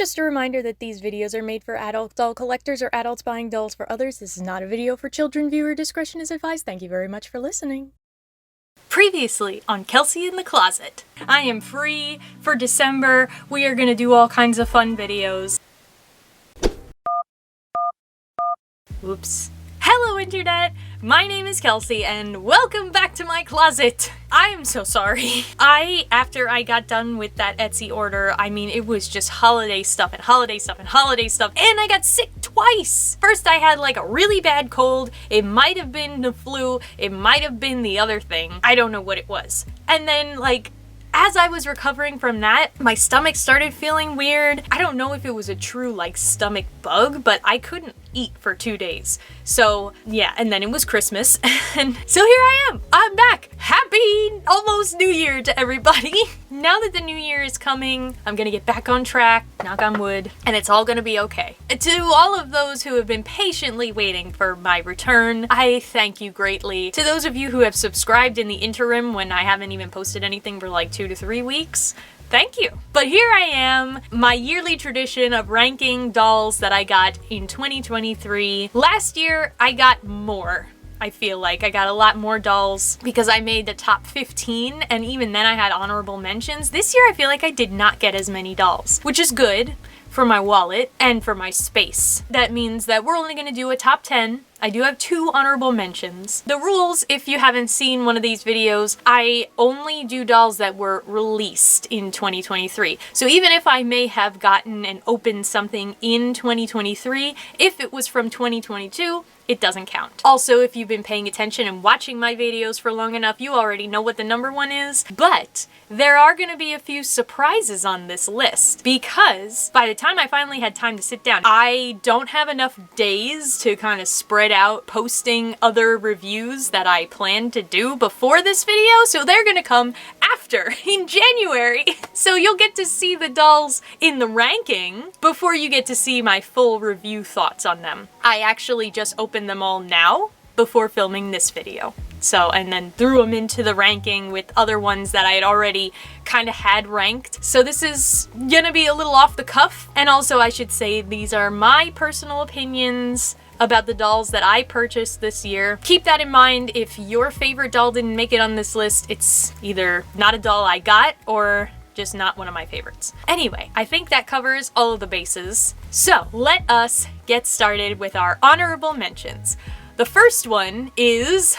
Just a reminder that these videos are made for adult doll collectors or adults buying dolls for others. This is not a video for children. Viewer discretion is advised. Thank you very much for listening. Previously on Kelsey in the Closet. I am free for December. We are gonna do all kinds of fun videos. Oops. Hello Internet! My name is Kelsey and welcome back to my closet! I am so sorry. After I got done with that Etsy order, I mean, it was just holiday stuff and holiday stuff and holiday stuff, and I got sick twice! First I had like a really bad cold, it might have been the flu, it might have been the other thing, I don't know what it was. And then like, as I was recovering from that, my stomach started feeling weird. I don't know if it was a true like stomach bug, but I couldn't eat for 2 days. So yeah, and then it was Christmas, and so here I am! I'm back! Happy almost New Year to everybody! Now that the New Year is coming, I'm gonna get back on track, knock on wood, and it's all gonna be okay. To all of those who have been patiently waiting for my return, I thank you greatly. To those of you who have subscribed in the interim when I haven't even posted anything for like 2 to 3 weeks, thank you. But here I am, my yearly tradition of ranking dolls that I got in 2023. Last year, I got more. I feel like I got a lot more dolls because I made the top 15, and even then I had honorable mentions. This year I feel like I did not get as many dolls, which is good for my wallet and for my space. That means that we're only gonna do a top 10. I do have 2 honorable mentions. The rules, if you haven't seen one of these videos, I only do dolls that were released in 2023. So even if I may have gotten and opened something in 2023, if it was from 2022, it doesn't count. Also, if you've been paying attention and watching my videos for long enough, you already know what the number 1 is. But there are gonna be a few surprises on this list because by the time I finally had time to sit down, I don't have enough days to kind of spread out posting other reviews that I planned to do before this video, so they're gonna come after, in January. So you'll get to see the dolls in the ranking before you get to see my full review thoughts on them. I actually just opened them all now before filming this video. So, and then threw them into the ranking with other ones that I had already kind of had ranked. So this is gonna be a little off the cuff. And also I should say these are my personal opinions about the dolls that I purchased this year. Keep that in mind. If your favorite doll didn't make it on this list, it's either not a doll I got or just not one of my favorites. Anyway, I think that covers all of the bases. So let us get started with our honorable mentions. The first one is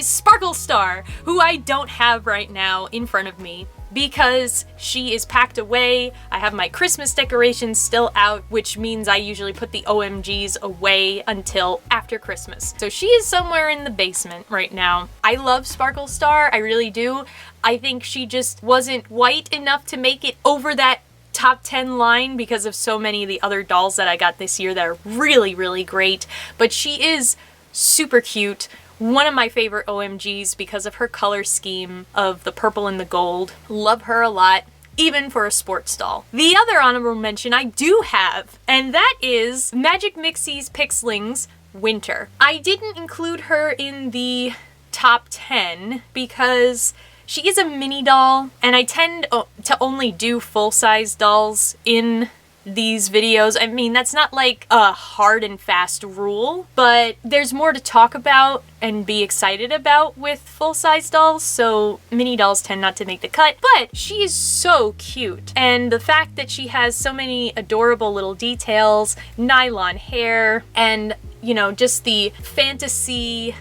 Sparkle Star, who I don't have right now in front of me because she is packed away. I have my Christmas decorations still out, which means I usually put the OMGs away until after Christmas. So she is somewhere in the basement right now. I love Sparkle Star, I really do. I think she just wasn't white enough to make it over that top 10 line because of so many of the other dolls that I got this year that are really, really great. But she is super cute. One of my favorite OMGs because of her color scheme of the purple and the gold. Love her a lot, even for a sports doll. The other honorable mention I do have, and that is Magic Mixie's Pixlings Winter. I didn't include her in the top 10 because she is a mini doll, and I tend to only do full-size dolls in these videos. I mean, that's not like a hard and fast rule, but there's more to talk about and be excited about with full-size dolls, so mini dolls tend not to make the cut, but she is so cute. And the fact that she has so many adorable little details, nylon hair, and, you know, just the fantasy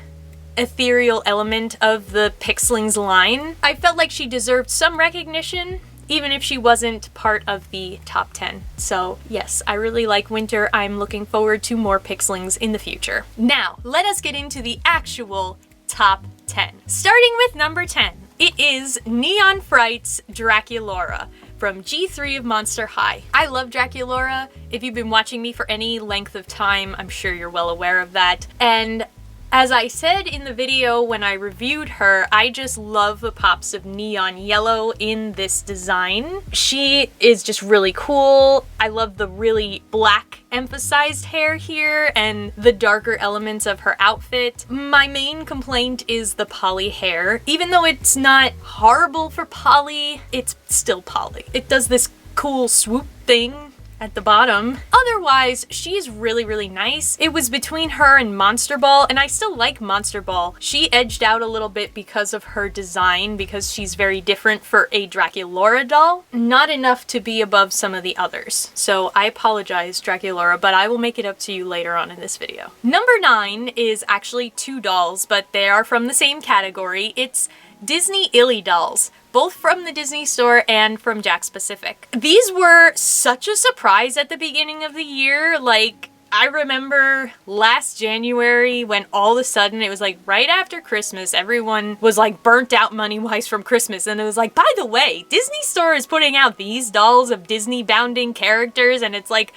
ethereal element of the Pixlings line, I felt like she deserved some recognition, even if she wasn't part of the top 10. So yes, I really like Winter. I'm looking forward to more Pixlings in the future. Now, let us get into the actual top 10. Starting with number 10, it is Neon Fright's Draculaura from G3 of Monster High. I love Draculaura. If you've been watching me for any length of time, I'm sure you're well aware of that. And As I said in the video when I reviewed her, I just love the pops of neon yellow in this design. She is just really cool. I love the really black emphasized hair here and the darker elements of her outfit. My main complaint is the poly hair. Even though it's not horrible for poly, it's still poly. It does this cool swoop thing at the bottom. Otherwise, she's really, really nice. It was between her and Monster Ball, and I still like Monster Ball. She edged out a little bit because of her design, because she's very different for a Draculaura doll. Not enough to be above some of the others. So I apologize, Draculaura, but I will make it up to you later on in this video. Number 9 is actually 2 dolls, but they are from the same category. It's Disney Illy dolls, both from the Disney store and from Jakks Pacific. These were such a surprise at the beginning of the year. Like, I remember last January when all of a sudden it was like right after Christmas, everyone was like burnt out money-wise from Christmas, and it was like, by the way, Disney store is putting out these dolls of Disney bounding characters, and it's like,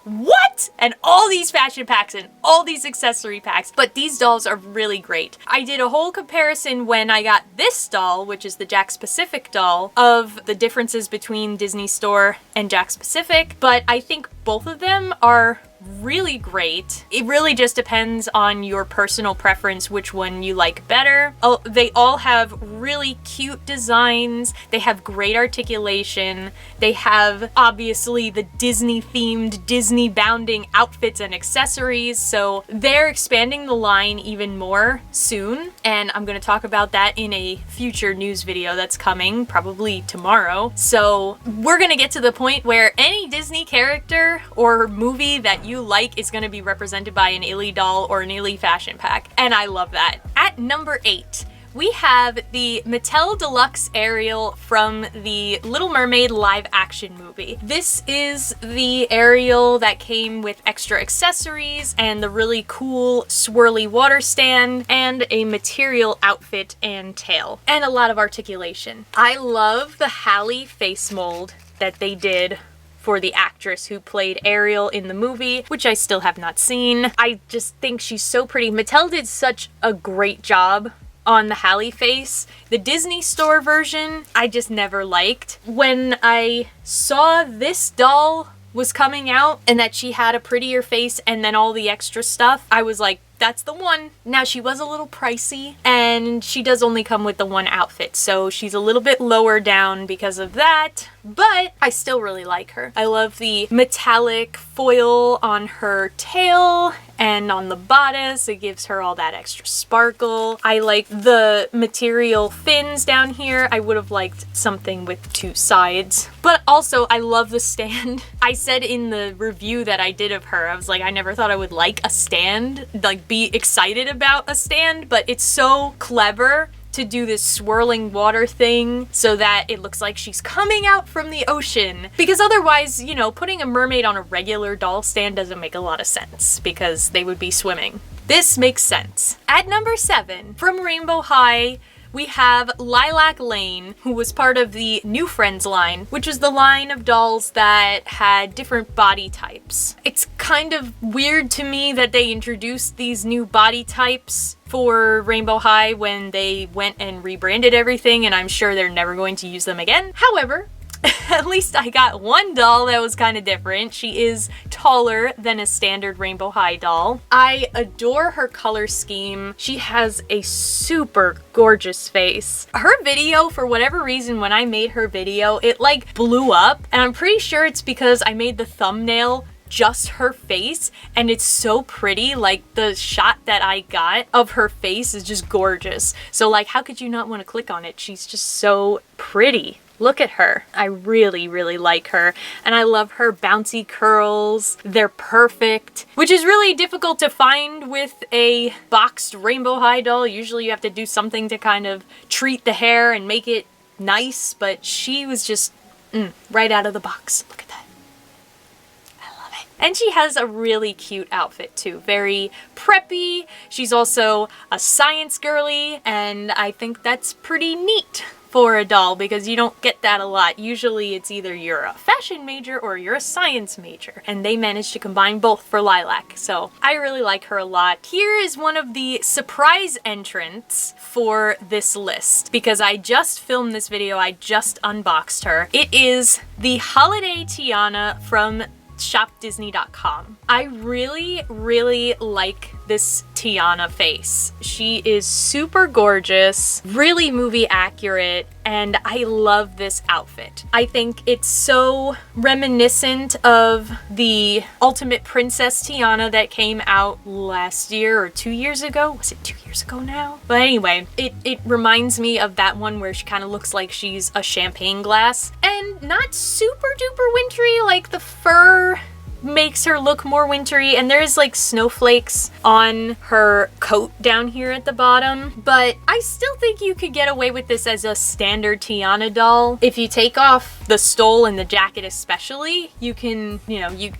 what? And all these fashion packs and all these accessory packs, but these dolls are really great. I did a whole comparison when I got this doll, which is the Jakks Pacific doll, of the differences between Disney Store and Jakks Pacific, but I think both of them are really great. It really just depends on your personal preference which one you like better. Oh, they all have really cute designs. They have great articulation. They have obviously the Disney themed, Disney bounding outfits and accessories. So they're expanding the line even more soon. And I'm going to talk about that in a future news video that's coming probably tomorrow. So we're going to get to the point where any Disney character or movie that you like is going to be represented by an Illy doll or an Illy fashion pack, and I love that. At number 8, we have the Mattel Deluxe Ariel from the Little Mermaid live action movie. This is the Ariel that came with extra accessories and the really cool swirly water stand and a material outfit and tail, and a lot of articulation. I love the Hallie face mold that they did for the actress who played Ariel in the movie, which I still have not seen. I just think she's so pretty. Mattel did such a great job on the Hallie face. The Disney Store version, I just never liked. When I saw this doll was coming out and that she had a prettier face and then all the extra stuff, I was like, that's the one. Now, she was a little pricey and she does only come with the one outfit, so she's a little bit lower down because of that, but I still really like her. I love the metallic foil on her tail and on the bodice. It gives her all that extra sparkle. I like the material fins down here. I would have liked something with 2 sides, but also I love the stand. I said in the review that I did of her, I was like, I never thought I would like a stand, like be excited about a stand, but it's so clever to do this swirling water thing so that it looks like she's coming out from the ocean. Because otherwise, you know, putting a mermaid on a regular doll stand doesn't make a lot of sense because they would be swimming. This makes sense. At number 7, from Rainbow High, we have Lilac Lane, who was part of the New Friends line, which is the line of dolls that had different body types. It's kind of weird to me that they introduced these new body types for Rainbow High when they went and rebranded everything, and I'm sure they're never going to use them again. However, at least I got one doll that was kind of different. She is taller than a standard Rainbow High doll. I adore her color scheme. She has a super gorgeous face. Her video, for whatever reason, when I made her video, it like blew up, and I'm pretty sure it's because I made the thumbnail just her face, and it's so pretty. Like, the shot that I got of her face is just gorgeous. So like, how could you not want to click on it? She's just so pretty. Look at her. I really, really like her. And I love her bouncy curls. They're perfect, which is really difficult to find with a boxed Rainbow High doll. Usually you have to do something to kind of treat the hair and make it nice, but she was just right out of the box. Look at that. I love it. And she has a really cute outfit too. Very preppy. She's also a science girly, and I think that's pretty neat for a doll because you don't get that a lot. Usually it's either you're a fashion major or you're a science major, and they managed to combine both for Lilac. So I really like her a lot. Here is one of the surprise entrants for this list because I just filmed this video, I just unboxed her. It is the Holiday Tiana from shopdisney.com. I really like this Tiana face. She is super gorgeous, really movie accurate, and I love this outfit. I think it's so reminiscent of the Ultimate Princess Tiana that came out last year or 2 years ago. Was it 2 years ago now? But anyway, it reminds me of that one where she kind of looks like she's a champagne glass and not super duper wintry. Like the fur makes her look more wintry, and there's like snowflakes on her coat down here at the bottom, but I still think you could get away with this as a standard Tiana doll. If you take off the stole and the jacket especially, you can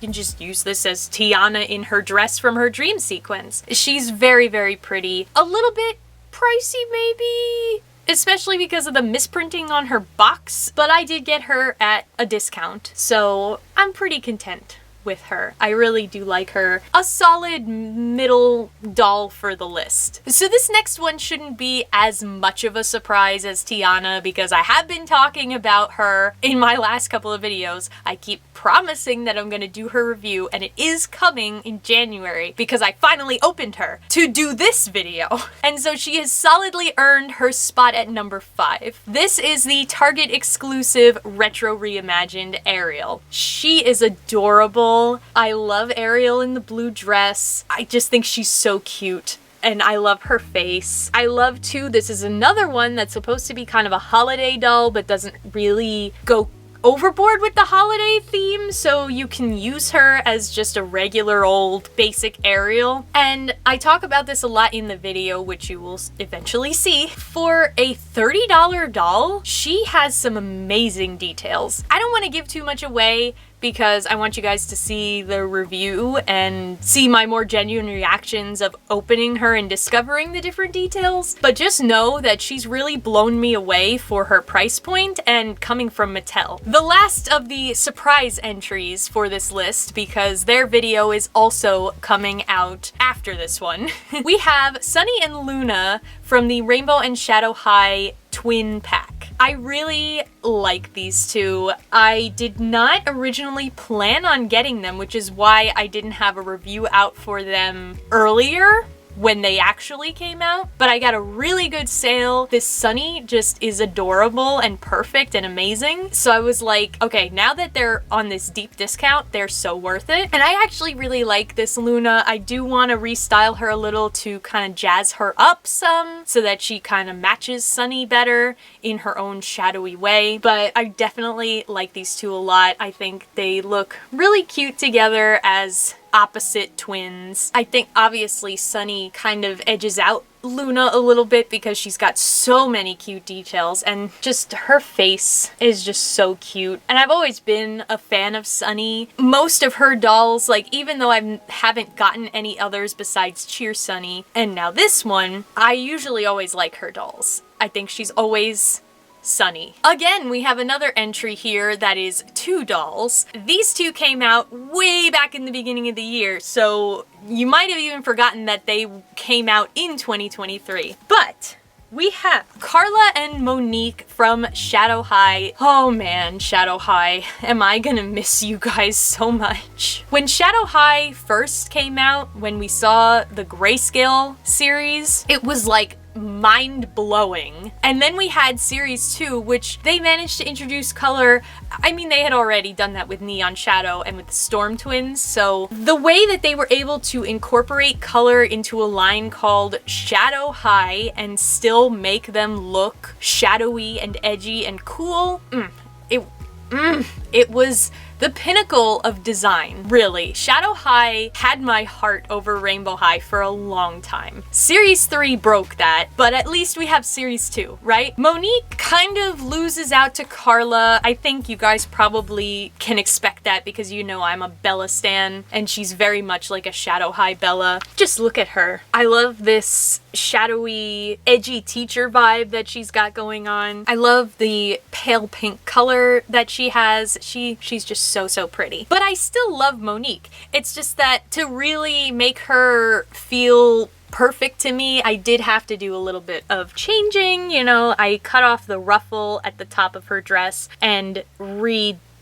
just use this as Tiana in her dress from her dream sequence. She's very pretty. A little bit pricey maybe, especially because of the misprinting on her box, but I did get her at a discount, so I'm pretty content with her. I really do like her. A solid middle doll for the list. So this next one shouldn't be as much of a surprise as Tiana because I have been talking about her in my last couple of videos. I keep promising that I'm gonna do her review, and it is coming in January because I finally opened her to do this video. And so she has solidly earned her spot at number 5. This is the Target exclusive retro reimagined Ariel. She is adorable. I love Ariel in the blue dress. I just think she's so cute. And I love her face. I love too, this is another one that's supposed to be kind of a holiday doll but doesn't really go overboard with the holiday theme, so you can use her as just a regular old basic Ariel. And I talk about this a lot in the video, which you will eventually see. For a $30 doll, she has some amazing details. I don't want to give too much away because I want you guys to see the review and see my more genuine reactions of opening her and discovering the different details. But just know that she's really blown me away for her price point and coming from Mattel. The last of the surprise entries for this list, because their video is also coming out after this one, we have Sunny and Luna from the Rainbow and Shadow High twin pack. I really like these two. I did not originally plan on getting them, which is why I didn't have a review out for them earlier when they actually came out, but I got a really good sale. This Sunny just is adorable and perfect and amazing. So I was like, okay, now that they're on this deep discount, they're so worth it. And I actually really like this Luna. I do want to restyle her a little to kind of jazz her up some so that she kind of matches Sunny better in her own shadowy way. But I definitely like these two a lot. I think they look really cute together as opposite twins. I think obviously Sunny kind of edges out Luna a little bit because she's got so many cute details, and just her face is just so cute. And I've always been a fan of Sunny. Most of her dolls, like even though I haven't gotten any others besides Cheer Sunny and now this one, I usually always like her dolls. I think she's always Sunny. Again, we have another entry here that is 2 dolls. These two came out way back in the beginning of the year, so you might have even forgotten that they came out in 2023. But we have Carla and Monique from Shadow High. Oh man, Shadow High. Am I gonna miss you guys so much. When Shadow High first came out, when we saw the Grayscale series, it was like mind-blowing. And then we had series 2, which they managed to introduce color. I mean, they had already done that with Neon Shadow and with the Storm Twins, so the way that they were able to incorporate color into a line called Shadow High and still make them look shadowy and edgy and cool, it was The pinnacle of design, really. Shadow High had my heart over Rainbow High for a long time. Series 3 broke that, but at least we have Series 2, right? Monique kind of loses out to Carla. I think you guys probably can expect that because you know I'm a Bella stan, and she's very much like a Shadow High Bella. Just look at her. I love this shadowy, edgy teacher vibe that she's got going on. I love the pale pink color that she has. She's just so pretty. But I still love Monique. It's just that to really make her feel perfect to me, I did have to do a little bit of changing. You know, I cut off the ruffle at the top of her dress and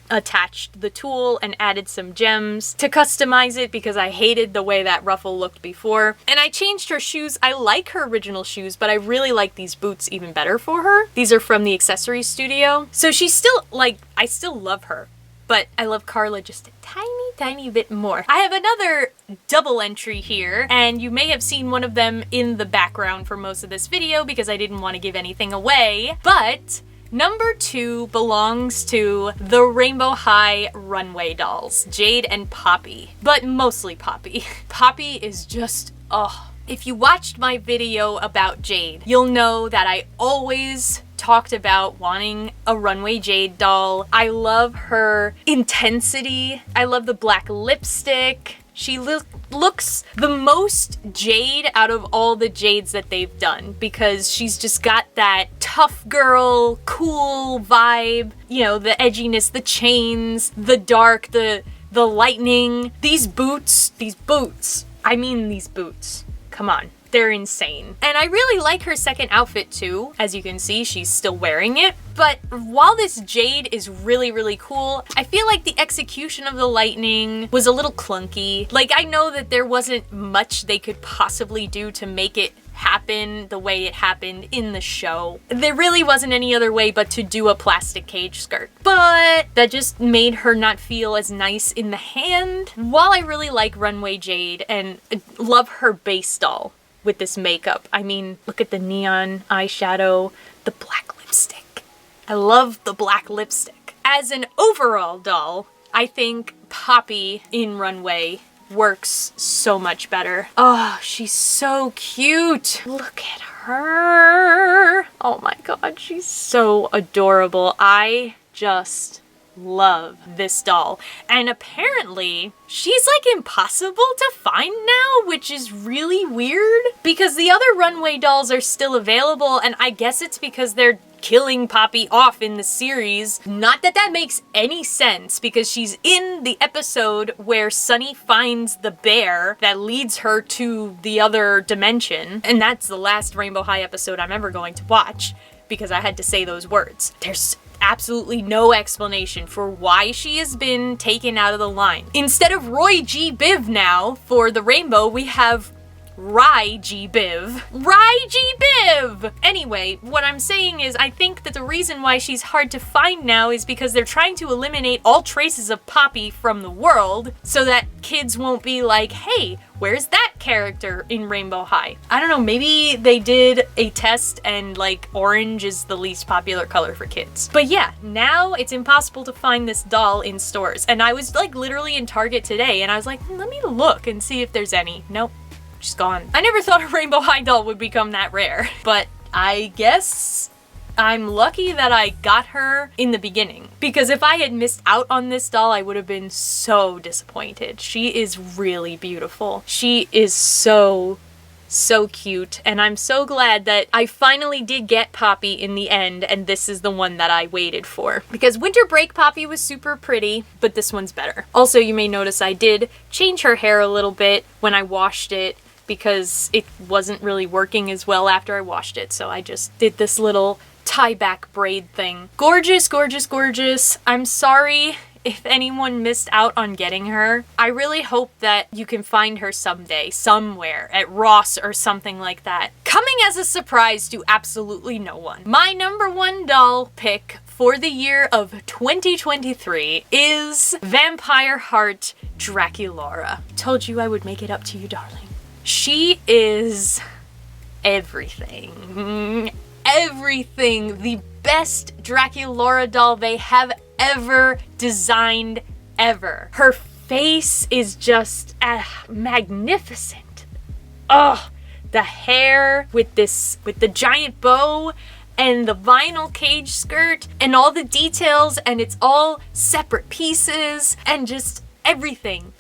attached the tulle and added some gems to customize it because I hated the way that ruffle looked before. And I changed her shoes. I like her original shoes, but I really like these boots even better for her. These are from the accessory studio. So she's still, like, I still love her, but I love Carla just a tiny bit more. I have another double entry here, and you may have seen one of them in the background for most of this video because I didn't want to give anything away, but number 2 belongs to the Rainbow High runway dolls, Jade and Poppy, but mostly Poppy. Poppy is just, oh. If you watched my video about Jade, you'll know that I always talked about wanting a runway Jade doll. I love her intensity. I love the black lipstick. She looks the most Jade out of all the Jades that they've done because she's just got that tough girl, cool vibe. You know, the edginess, the chains, the dark, the lightning. These boots. I mean these boots. Come on. They're insane. And I really like her second outfit too. As you can see, she's still wearing it. But while this Jade is really cool, I feel like the execution of the lightning was a little clunky. Like, I know that there wasn't much they could possibly do to make it happen the way it happened in the show. There really wasn't any other way but to do a plastic cage skirt. But that just made her not feel as nice in the hand. While I really like Runway Jade and love her base doll with this makeup, I mean, look at the neon eyeshadow, the black lipstick. I love the black lipstick. As an overall doll, I think Poppy in Runway works so much better. Oh, she's so cute. Look at her. Oh my god, she's so adorable. I just love this doll. And apparently she's like impossible to find now, which is really weird because the other runway dolls are still available, and I guess it's because they're killing Poppy off in the series. Not that that makes any sense because she's in the episode where Sunny finds the bear that leads her to the other dimension, and that's the last Rainbow High episode I'm ever going to watch because I had to say those words. There's absolutely no explanation for why she has been taken out of the line. Instead of Roy G. Biv now for the rainbow, we have Rye G. Biv. Rye G. Biv! Anyway, what I'm saying is I think that the reason why she's hard to find now is because they're trying to eliminate all traces of Poppy from the world so that kids won't be like, hey, where's that character in Rainbow High? I don't know, maybe they did a test and like orange is the least popular color for kids. But yeah, now it's impossible to find this doll in stores. And I was like literally in Target today and I was like, let me look and see if there's any. Nope. She's gone. I never thought a Rainbow High doll would become that rare, but I guess I'm lucky that I got her in the beginning, because if I had missed out on this doll, I would have been so disappointed. She is really beautiful. She is so cute, and I'm so glad that I finally did get Poppy in the end, and this is the one that I waited for. Because Winter Break Poppy was super pretty, but this one's better. Also, you may notice I did change her hair a little bit when I washed it, because it wasn't really working as well after I washed it, so I just did this little tie-back braid thing. Gorgeous, gorgeous, gorgeous. I'm sorry if anyone missed out on getting her. I really hope that you can find her someday, somewhere, at Ross or something like that. Coming as a surprise to absolutely no one. My number 1 doll pick for the year of 2023 is Vampire Heart Draculaura. Told you I would make it up to you, darling. She is everything. Everything. The best Draculaura doll they have ever designed ever. Her face is just magnificent. Oh, the hair with the giant bow and the vinyl cage skirt and all the details, and it's all separate pieces and just everything.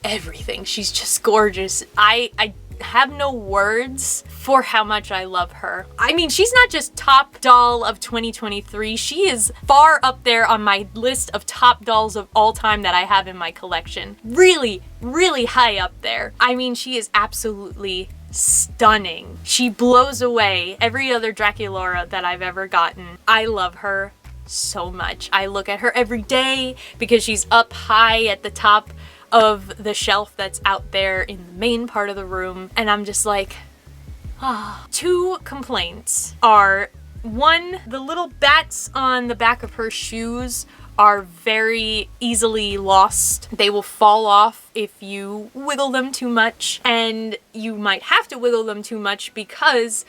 She's just gorgeous. I have no words for how much I love her. I mean, she's not just top doll of 2023, she is far up there on my list of top dolls of all time that I have in my collection. Really, really high up there. I mean, she is absolutely stunning. She blows away every other Draculaura that I've ever gotten. I love her so much. I look at her every day because she's up high at the top of the shelf that's out there in the main part of the room, and I'm just like, ah. 2 complaints are, 1, the little bats on the back of her shoes are very easily lost. They will fall off if you wiggle them too much, and you might have to wiggle them too much because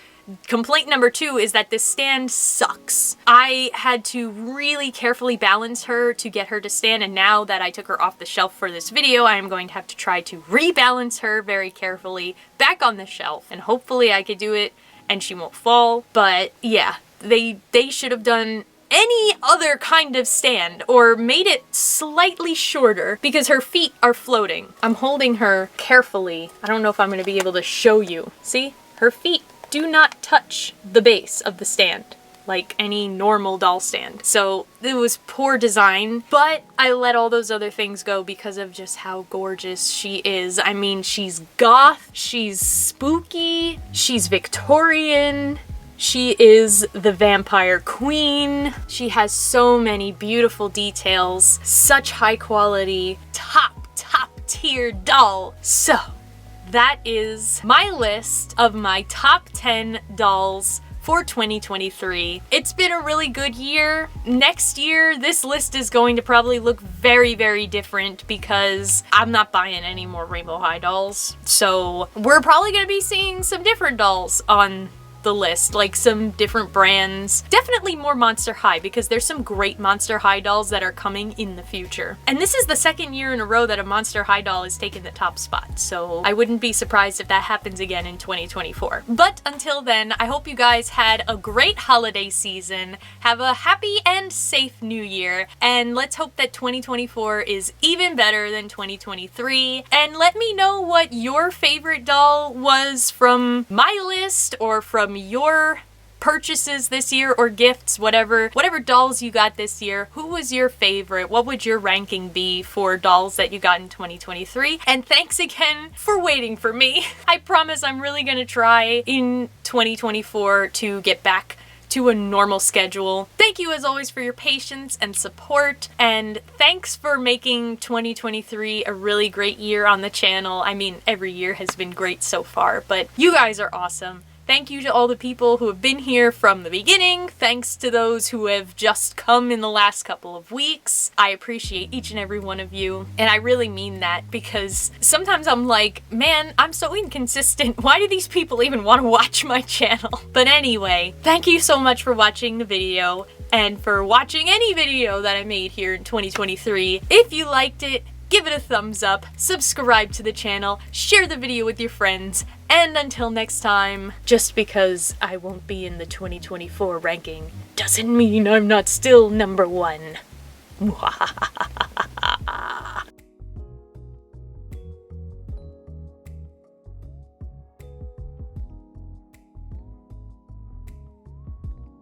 complaint number 2 is that this stand sucks. I had to really carefully balance her to get her to stand, and now that I took her off the shelf for this video, I am going to have to try to rebalance her very carefully back on the shelf, and hopefully I could do it and she won't fall. But yeah, they should have done any other kind of stand or made it slightly shorter because her feet are floating. I'm holding her carefully. I don't know if I'm going to be able to show you. See? Her feet do not touch the base of the stand like any normal doll stand. So it was poor design, but I let all those other things go because of just how gorgeous she is. I mean, she's goth, she's spooky, she's Victorian, she is the vampire queen. She has so many beautiful details, such high quality, top tier doll. So that is my list of my top 10 dolls for 2023. It's been a really good year. Next year, this list is going to probably look very, very different because I'm not buying any more Rainbow High dolls. So we're probably gonna be seeing some different dolls on the list, like some different brands. Definitely more Monster High because there's some great Monster High dolls that are coming in the future. And this is the 2nd year in a row that a Monster High doll has taken the top spot, so I wouldn't be surprised if that happens again in 2024. But until then, I hope you guys had a great holiday season, have a happy and safe new year, and let's hope that 2024 is even better than 2023. And let me know what your favorite doll was from my list or from your purchases this year, or gifts, whatever dolls you got this year. Who was your favorite? What would your ranking be for dolls that you got in 2023? And thanks again for waiting for me. I promise I'm really gonna try in 2024 to get back to a normal schedule. Thank you as always for your patience and support, and thanks for making 2023 a really great year on the channel. I mean, every year has been great so far, but you guys are awesome. Thank you to all the people who have been here from the beginning. Thanks to those who have just come in the last couple of weeks. I appreciate each and every one of you. And I really mean that because sometimes I'm like, man, I'm so inconsistent. Why do these people even want to watch my channel? But anyway, thank you so much for watching the video and for watching any video that I made here in 2023. If you liked it, give it a thumbs up, subscribe to the channel, share the video with your friends, and until next time, just because I won't be in the 2024 ranking doesn't mean I'm not still #1.